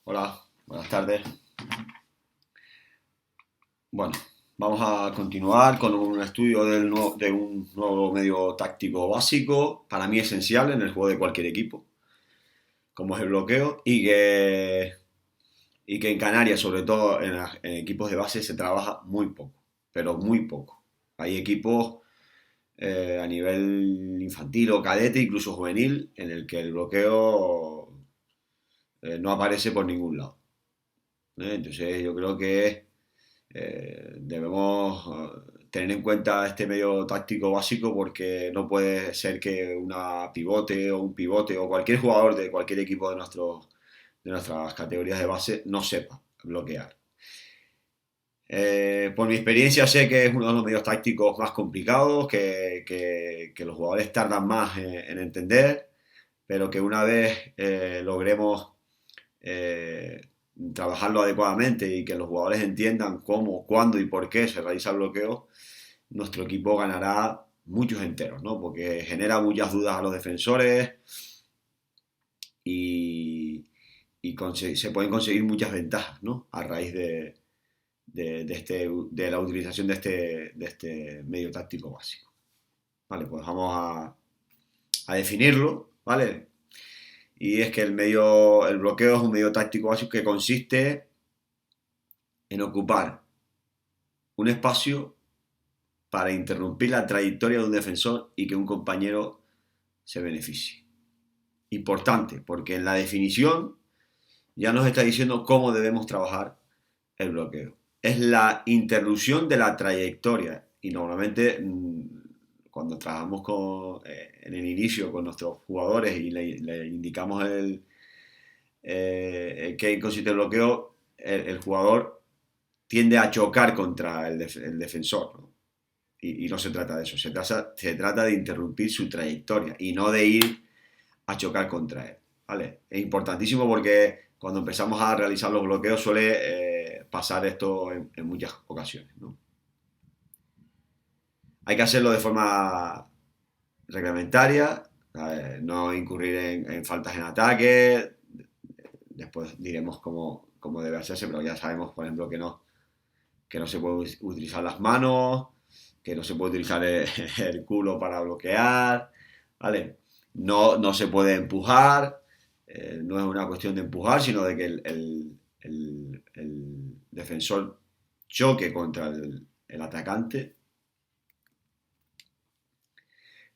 Hola, buenas tardes. Bueno, vamos a continuar con un estudio de un nuevo medio táctico básico, para mí esencial en el juego de cualquier equipo, como es el bloqueo, y que en Canarias, sobre todo en equipos de base, se trabaja muy poco, pero muy poco. Hay equipos a nivel infantil o cadete, incluso juvenil, en el que el bloqueo no aparece por ningún lado. Entonces yo creo que debemos tener en cuenta este medio táctico básico porque no puede ser que una pivote o un pivote o cualquier jugador de cualquier equipo de nuestras categorías de base no sepa bloquear. Por mi experiencia sé que es uno de los medios tácticos más complicados, que los jugadores tardan más en entender, pero que una vez logremos eh, trabajarlo adecuadamente y que los jugadores entiendan cómo, cuándo y por qué se realiza el bloqueo, nuestro equipo ganará muchos enteros, ¿no? Porque genera muchas dudas a los defensores y, se pueden conseguir muchas ventajas, ¿no? A raíz de la utilización de este medio táctico básico. Vale, pues vamos a definirlo, ¿vale? Y es que el bloqueo es un medio táctico básico que consiste en ocupar un espacio para interrumpir la trayectoria de un defensor y que un compañero se beneficie. Importante, porque en la definición ya nos está diciendo cómo debemos trabajar el bloqueo. Es la interrupción de la trayectoria y normalmente cuando trabajamos en el inicio con nuestros jugadores y le indicamos qué consiste el bloqueo, el jugador tiende a chocar contra el defensor, ¿no? Y no se trata de eso, se trata de interrumpir su trayectoria y no de ir a chocar contra él. ¿Vale? Es importantísimo porque cuando empezamos a realizar los bloqueos suele pasar esto en muchas ocasiones, ¿no? Hay que hacerlo de forma reglamentaria, no incurrir en faltas en ataque. Después diremos cómo debe hacerse, pero ya sabemos, por ejemplo, que no se puede utilizar las manos, que no se puede utilizar el culo para bloquear, ¿vale? No se puede empujar, no es una cuestión de empujar, sino de que el defensor choque contra el atacante.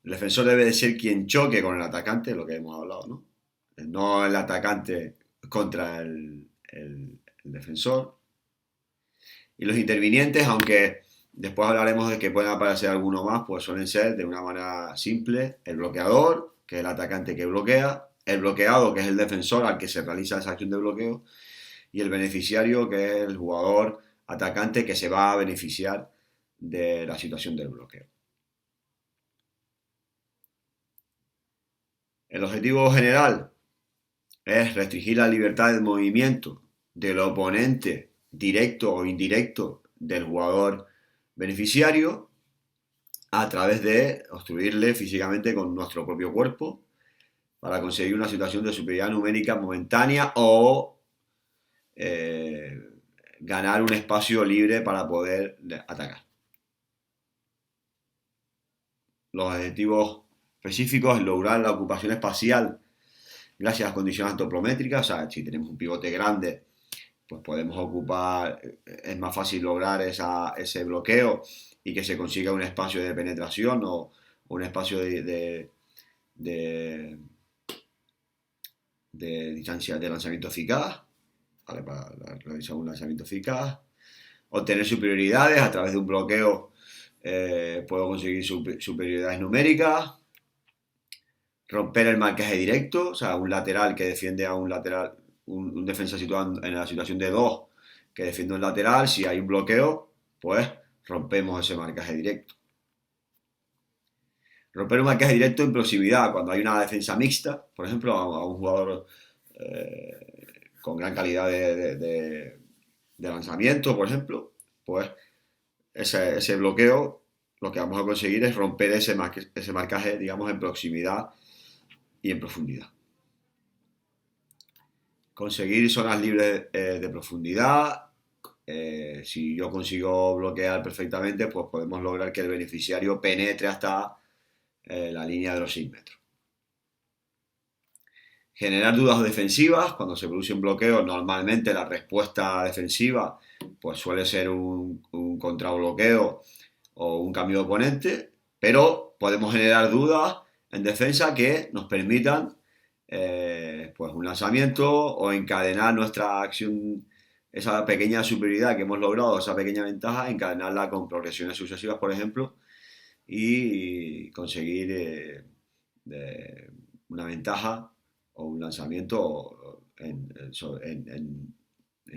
El defensor debe de ser quien choque con el atacante, lo que hemos hablado, ¿no? No el atacante contra el defensor. Y los intervinientes, aunque después hablaremos de que pueden aparecer algunos más, pues suelen ser de una manera simple el bloqueador, que es el atacante que bloquea, el bloqueado, que es el defensor al que se realiza esa acción de bloqueo, y el beneficiario, que es el jugador atacante que se va a beneficiar de la situación del bloqueo. El objetivo general es restringir la libertad de movimiento del oponente directo o indirecto del jugador beneficiario a través de obstruirle físicamente con nuestro propio cuerpo para conseguir una situación de superioridad numérica momentánea o eh, ganar un espacio libre para poder atacar. Los objetivos específicos es lograr la ocupación espacial gracias a las condiciones antropométricas, o sea, si tenemos un pivote grande, pues podemos ocupar, es más fácil lograr ese bloqueo y que se consiga un espacio de penetración o un espacio de, de distancia de lanzamiento eficaz, ¿vale? Para realizar un lanzamiento eficaz. Obtener superioridades a través de un bloqueo, puedo conseguir superioridades numéricas. Romper el marcaje directo, o sea, un lateral que defiende a un lateral, un defensa situado en la situación de 2 que defiende un lateral, si hay un bloqueo, pues rompemos ese marcaje directo. Romper un marcaje directo en proximidad, cuando hay una defensa mixta, por ejemplo, a un jugador con gran calidad de lanzamiento, por ejemplo, pues ese bloqueo lo que vamos a conseguir es romper ese marcaje, digamos, en proximidad y en profundidad. conseguir zonas libres de profundidad. Si yo consigo bloquear perfectamente, pues podemos lograr que el beneficiario penetre hasta la línea de los 6 metros. Generar dudas defensivas. Cuando se produce un bloqueo, normalmente la respuesta defensiva pues suele ser un contrabloqueo o un cambio de oponente, pero podemos generar dudas en defensa que nos permitan pues un lanzamiento o encadenar nuestra acción, esa pequeña superioridad que hemos logrado, esa pequeña ventaja, encadenarla con progresiones sucesivas, por ejemplo, y conseguir una ventaja o un lanzamiento en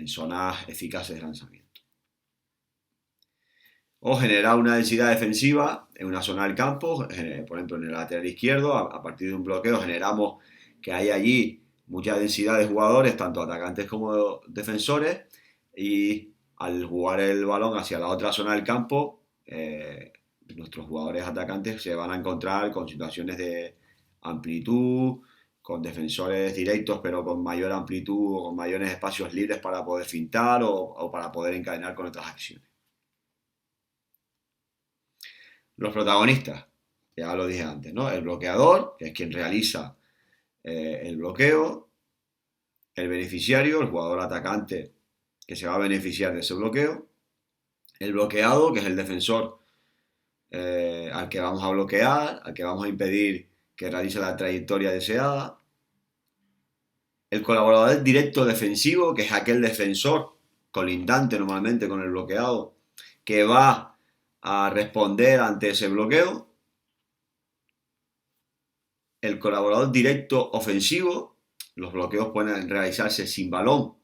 zonas eficaces de lanzamiento. O generar una densidad defensiva en una zona del campo, por ejemplo en el lateral izquierdo, a partir de un bloqueo generamos que hay allí mucha densidad de jugadores, tanto atacantes como defensores, y al jugar el balón hacia la otra zona del campo, nuestros jugadores atacantes se van a encontrar con situaciones de amplitud, con defensores directos pero con mayor amplitud o con mayores espacios libres para poder fintar o para poder encadenar con otras acciones. Los protagonistas, ya lo dije antes, ¿no? El bloqueador, que es quien realiza el bloqueo, el beneficiario, el jugador atacante que se va a beneficiar de ese bloqueo, el bloqueado, que es el defensor al que vamos a bloquear, al que vamos a impedir que realice la trayectoria deseada, el colaborador directo defensivo, que es aquel defensor colindante normalmente con el bloqueado, que va a responder ante ese bloqueo, el colaborador directo ofensivo. Los bloqueos pueden realizarse sin balón,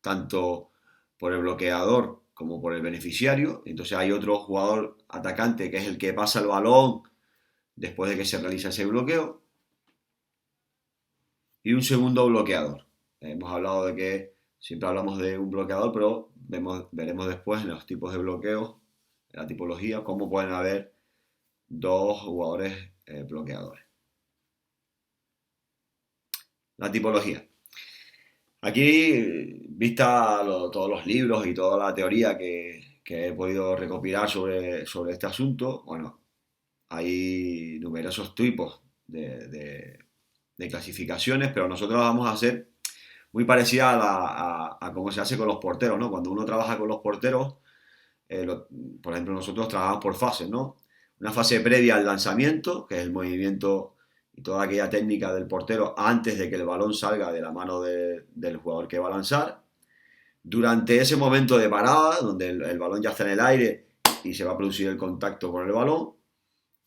tanto por el bloqueador como por el beneficiario. Entonces hay otro jugador atacante que es el que pasa el balón después de que se realiza ese bloqueo. Y un segundo bloqueador. Hemos hablado de que siempre hablamos de un bloqueador, pero veremos después en los tipos de bloqueos, en la tipología, cómo pueden haber dos jugadores bloqueadores. La tipología. Aquí, vista todos los libros y toda la teoría que he podido recopilar sobre este asunto, bueno, hay numerosos tipos de clasificaciones, pero nosotros vamos a hacer muy parecida a cómo se hace con los porteros, ¿no? Cuando uno trabaja con los porteros, por ejemplo, nosotros trabajamos por fases, ¿no? Una fase previa al lanzamiento, que es el movimiento y toda aquella técnica del portero antes de que el balón salga de la mano del jugador que va a lanzar. Durante ese momento de parada, donde el balón ya está en el aire y se va a producir el contacto con el balón,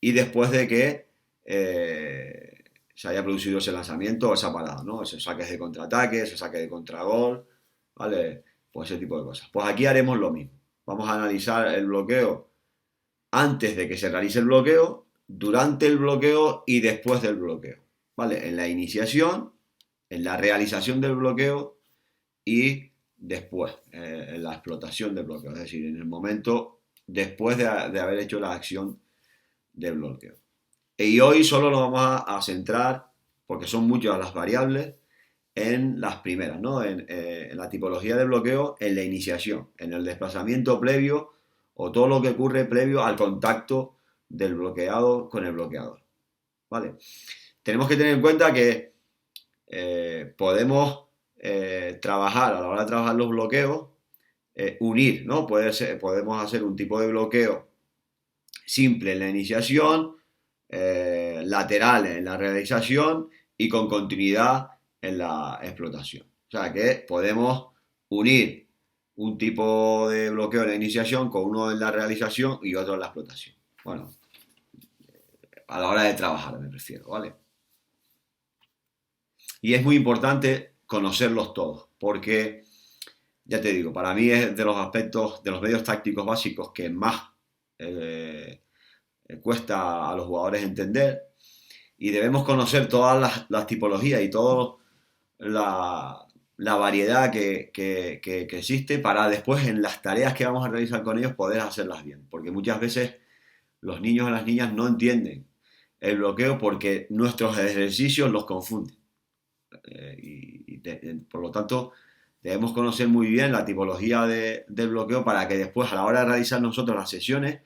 y después de que se haya producido ese lanzamiento o esa parada, ¿no? Ese saques de contraataque, ese saque de contragol, ¿vale? Pues ese tipo de cosas. Pues aquí haremos lo mismo. Vamos a analizar el bloqueo antes de que se realice el bloqueo, durante el bloqueo y después del bloqueo, ¿vale? En la iniciación, en la realización del bloqueo y después, en la explotación del bloqueo, es decir, en el momento después de haber hecho la acción del bloqueo. Y hoy solo nos vamos a centrar, porque son muchas las variables, en las primeras, ¿no? En la tipología de bloqueo, en la iniciación, en el desplazamiento previo o todo lo que ocurre previo al contacto del bloqueado con el bloqueador, ¿vale? Tenemos que tener en cuenta que podemos trabajar, a la hora de trabajar los bloqueos, unir, ¿no? Podemos hacer un tipo de bloqueo simple en la iniciación, lateral en la realización y con continuidad en la explotación. O sea que podemos unir un tipo de bloqueo en la iniciación con uno en la realización y otro en la explotación. Bueno, a la hora de trabajar me refiero, ¿vale? Y es muy importante conocerlos todos, porque, ya te digo, para mí es de los aspectos, de los medios tácticos básicos que más cuesta a los jugadores entender, y debemos conocer todas las tipologías y toda la variedad que existe para después en las tareas que vamos a realizar con ellos poder hacerlas bien, porque muchas veces los niños y las niñas no entienden el bloqueo porque nuestros ejercicios los confunden. Por lo tanto, debemos conocer muy bien la tipología del bloqueo para que después, a la hora de realizar nosotros las sesiones,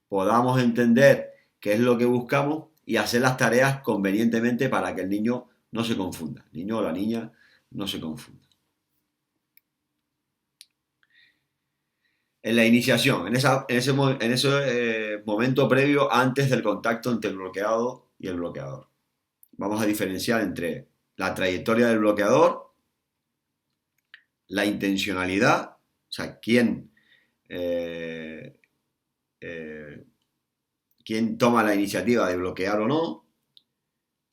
podamos entender qué es lo que buscamos y hacer las tareas convenientemente para que el niño no se confunda, el niño o la niña no se confunda. En la iniciación, en ese momento previo antes del contacto entre el bloqueado y el bloqueador, vamos a diferenciar entre la trayectoria del bloqueador, la intencionalidad, o sea, eh, eh, quién toma la iniciativa de bloquear o no,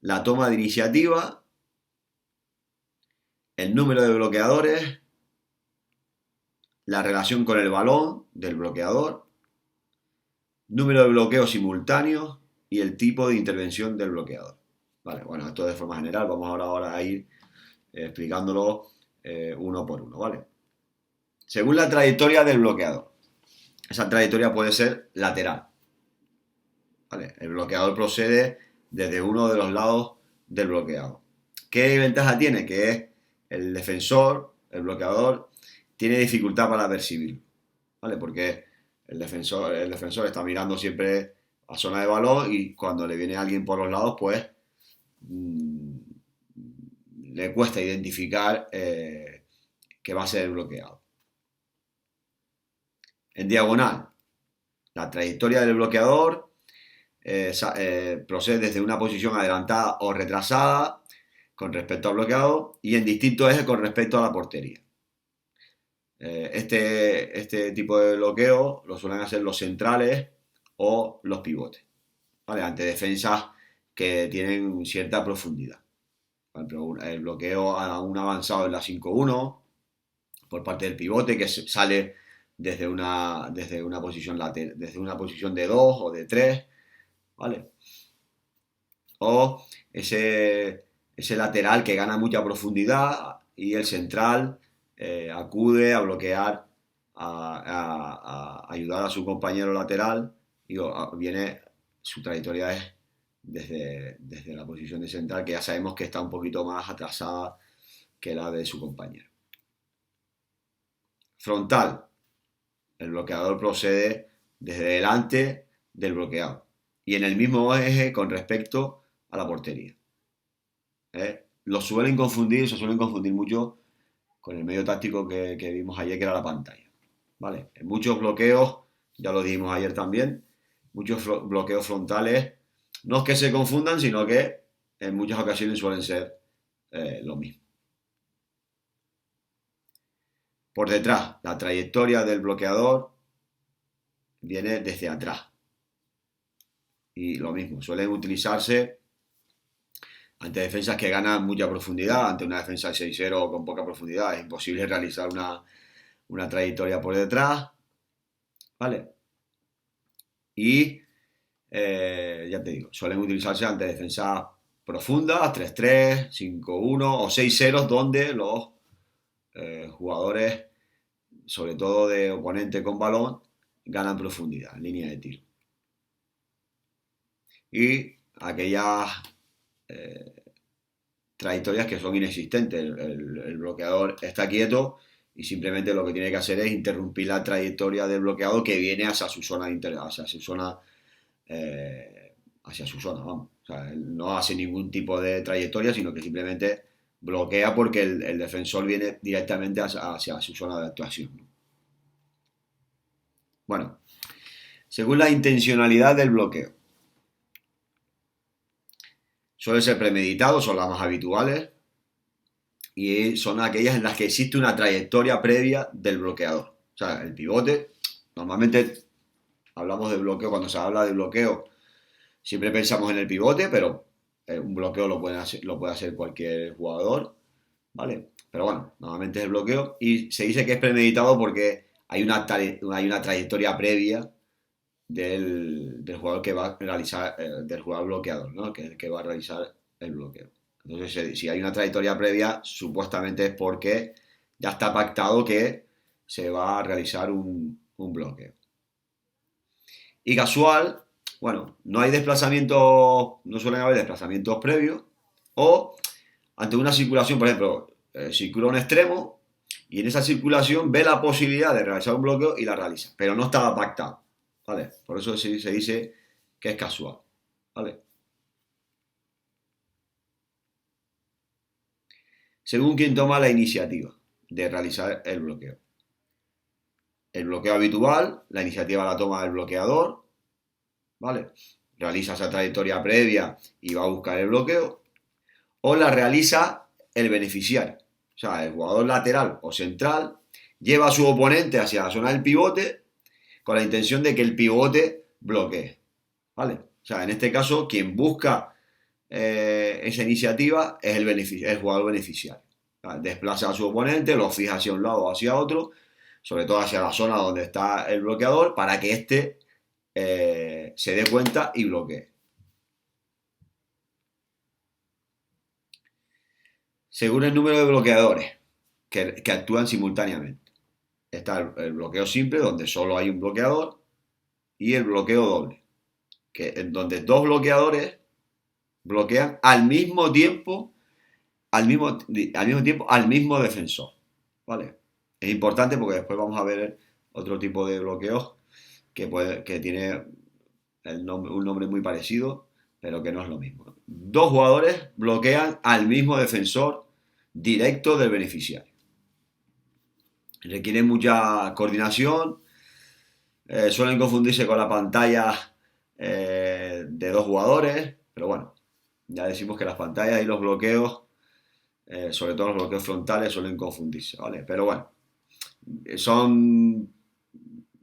la toma de iniciativa, el número de bloqueadores, la relación con el balón del bloqueador, número de bloqueos simultáneos y el tipo de intervención del bloqueador. Vale, bueno, esto de forma general, vamos ahora a ir explicándolo uno por uno, ¿vale? Según la trayectoria del bloqueador, esa trayectoria puede ser lateral, ¿vale? El bloqueador procede desde uno de los lados del bloqueado. ¿Qué ventaja tiene? Que el defensor, el bloqueador, tiene dificultad para percibirlo, ¿vale? Porque el defensor está mirando siempre a zona de balón y cuando le viene alguien por los lados, pues le cuesta identificar que va a ser bloqueado. En diagonal, la trayectoria del bloqueador procede desde una posición adelantada o retrasada con respecto al bloqueado y en distinto eje con respecto a la portería. Este tipo de bloqueo lo suelen hacer los centrales o los pivotes, ¿vale? Ante defensas que tienen cierta profundidad. El bloqueo aún avanzado en la 5-1 por parte del pivote que sale desde una posición lateral, desde una posición de 2 o de 3, ¿vale? O ese lateral que gana mucha profundidad y el central acude a bloquear, a ayudar a su compañero lateral. Su trayectoria es desde la posición de central, que ya sabemos que está un poquito más atrasada que la de su compañero. Frontal. El bloqueador procede desde delante del bloqueado y en el mismo eje con respecto a la portería. Se suelen confundir mucho con el medio táctico que vimos ayer, que era la pantalla. ¿Vale? En muchos bloqueos, ya lo dijimos ayer también, muchos bloqueos frontales, no es que se confundan, sino que en muchas ocasiones suelen ser lo mismo. Por detrás, la trayectoria del bloqueador viene desde atrás. Y lo mismo, suelen utilizarse ante defensas que ganan mucha profundidad, ante una defensa de 6-0 con poca profundidad. Es imposible realizar una trayectoria por detrás, ¿vale? Y ya te digo, suelen utilizarse ante defensas profundas, 3-3, 5-1 o 6-0, donde los jugadores, sobre todo de oponente con balón, ganan profundidad en línea de tiro. Y aquellas trayectorias que son inexistentes. El bloqueador está quieto y simplemente lo que tiene que hacer es interrumpir la trayectoria del bloqueado que viene hacia su zona, vamos. O sea, él no hace ningún tipo de trayectoria, sino que simplemente bloquea porque el defensor viene directamente hacia su zona de actuación, ¿no? Bueno, según la intencionalidad del bloqueo, suele ser premeditado, son las más habituales, y son aquellas en las que existe una trayectoria previa del bloqueador. O sea, el pivote, normalmente hablamos de bloqueo, cuando se habla de bloqueo, siempre pensamos en el pivote, pero un bloqueo lo puede hacer cualquier jugador, ¿vale? Pero bueno, normalmente es el bloqueo y se dice que es premeditado porque hay una trayectoria previa del jugador que va a realizar, del jugador bloqueador, ¿no? Que va a realizar el bloqueo. Entonces, si hay una trayectoria previa, supuestamente es porque ya está pactado que se va a realizar un bloqueo. Y casual, bueno, no suelen haber desplazamientos previos, o ante una circulación, por ejemplo, circula un extremo y en esa circulación ve la posibilidad de realizar un bloqueo y la realiza, pero no estaba pactado, ¿vale? Por eso se dice que es casual, ¿vale? Según quien toma la iniciativa de realizar el bloqueo. El bloqueo habitual, la iniciativa la toma el bloqueador, ¿vale? Realiza esa trayectoria previa y va a buscar el bloqueo, o la realiza el beneficiario. O sea, el jugador lateral o central lleva a su oponente hacia la zona del pivote con la intención de que el pivote bloquee, ¿vale? O sea, en este caso, quien busca esa iniciativa es el jugador beneficiario. O sea, desplaza a su oponente, lo fija hacia un lado o hacia otro, sobre todo hacia la zona donde está el bloqueador, para que éste se dé cuenta y bloquee. Según el número de bloqueadores que actúan simultáneamente. Está el bloqueo simple, donde solo hay un bloqueador, y el bloqueo doble, en donde dos bloqueadores bloquean al mismo tiempo al mismo defensor. ¿Vale? Es importante porque después vamos a ver otro tipo de bloqueos que tiene un nombre muy parecido, pero que no es lo mismo. Dos jugadores bloquean al mismo defensor directo del beneficiario. Requiere mucha coordinación, suelen confundirse con la pantalla de dos jugadores, pero bueno, ya decimos que las pantallas y los bloqueos, sobre todo los bloqueos frontales, suelen confundirse, ¿vale? Pero bueno, son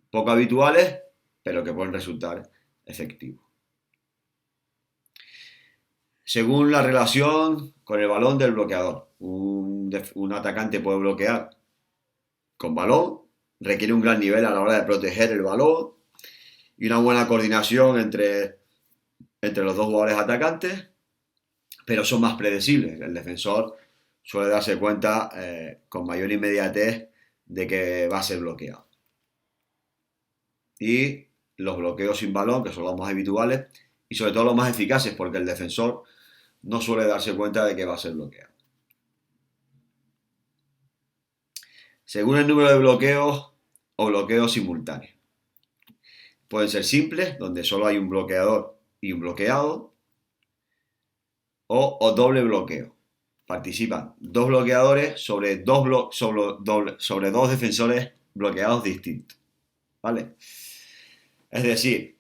poco habituales, pero que pueden resultar efectivos. Según la relación con el balón del bloqueador, un atacante puede bloquear con balón, requiere un gran nivel a la hora de proteger el balón y una buena coordinación entre los dos jugadores atacantes, pero son más predecibles. El defensor suele darse cuenta con mayor inmediatez de que va a ser bloqueado. Y los bloqueos sin balón, que son los más habituales y sobre todo los más eficaces, porque el defensor no suele darse cuenta de que va a ser bloqueado. Según el número de bloqueos o bloqueos simultáneos. Pueden ser simples, donde solo hay un bloqueador y un bloqueado, o doble bloqueo. Participan dos bloqueadores sobre dos defensores bloqueados distintos. ¿Vale? Es decir,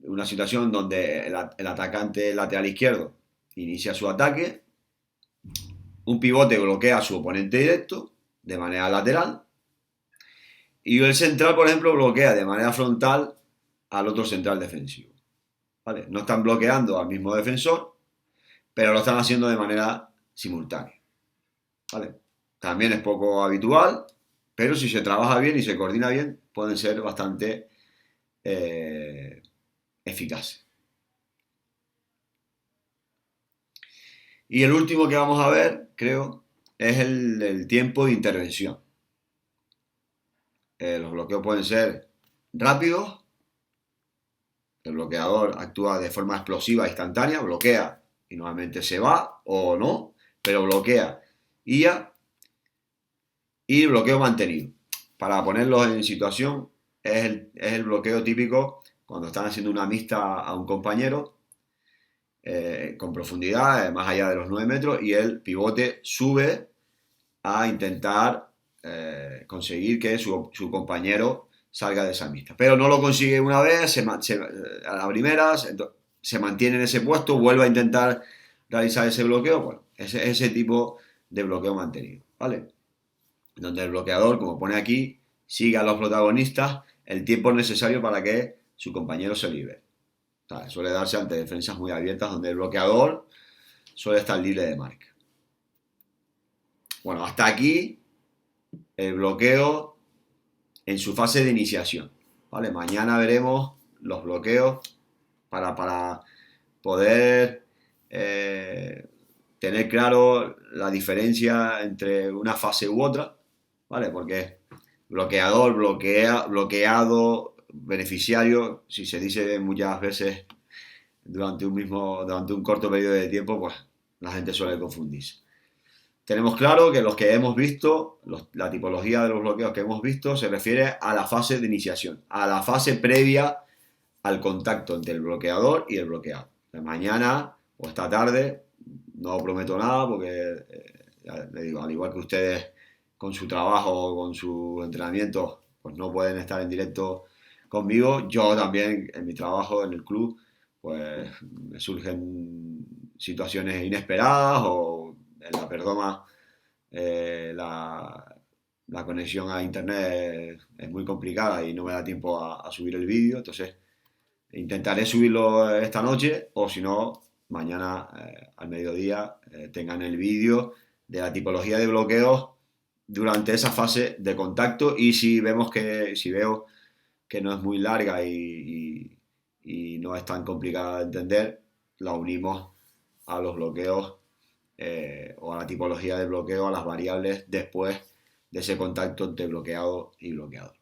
una situación donde el atacante lateral izquierdo inicia su ataque, un pivote bloquea a su oponente directo de manera lateral y el central, por ejemplo, bloquea de manera frontal al otro central defensivo. ¿Vale? No están bloqueando al mismo defensor, pero lo están haciendo de manera simultánea. ¿Vale? También es poco habitual, pero si se trabaja bien y se coordina bien, pueden ser bastante eficaces. Y el último que vamos a ver, creo, es el tiempo de intervención. Los bloqueos pueden ser rápidos. El bloqueador actúa de forma explosiva, instantánea, bloquea y normalmente se va o no, pero bloquea y ya. Y bloqueo mantenido. Para ponerlos en situación, es el bloqueo típico cuando están haciendo una mixta a un compañero con profundidad, más allá de los 9 metros, y el pivote sube a intentar conseguir que su compañero salga de esa mixta. Pero no lo consigue una vez, a la primera se mantiene en ese puesto, vuelve a intentar realizar ese bloqueo. Bueno, ese tipo de bloqueo mantenido, ¿vale? Donde el bloqueador, como pone aquí, sigue a los protagonistas el tiempo necesario para que su compañero se libere. O sea, suele darse ante defensas muy abiertas donde el bloqueador suele estar libre de marca. Bueno, hasta aquí el bloqueo en su fase de iniciación. ¿Vale? Mañana veremos los bloqueos para poder tener claro la diferencia entre una fase u otra, ¿vale? Porque bloqueador, bloqueado, beneficiario, si se dice muchas veces durante un corto periodo de tiempo, pues la gente suele confundirse. Tenemos claro que los que hemos visto, la tipología de los bloqueos que hemos visto se refiere a la fase de iniciación, a la fase previa al contacto entre el bloqueador y el bloqueado. De mañana o esta tarde, no prometo nada porque, ya le digo, al igual que ustedes con su trabajo o con su entrenamiento, pues no pueden estar en directo conmigo, yo también en mi trabajo en el club, pues me surgen situaciones inesperadas o en la perdoma la conexión a internet es muy complicada y no me da tiempo a subir el vídeo, entonces intentaré subirlo esta noche o si no, mañana al mediodía tengan el vídeo de la tipología de bloqueos durante esa fase de contacto y si veo que no es muy larga y no es tan complicada de entender, la unimos a los bloqueos o a la tipología de bloqueo, a las variables después de ese contacto entre bloqueado y bloqueador.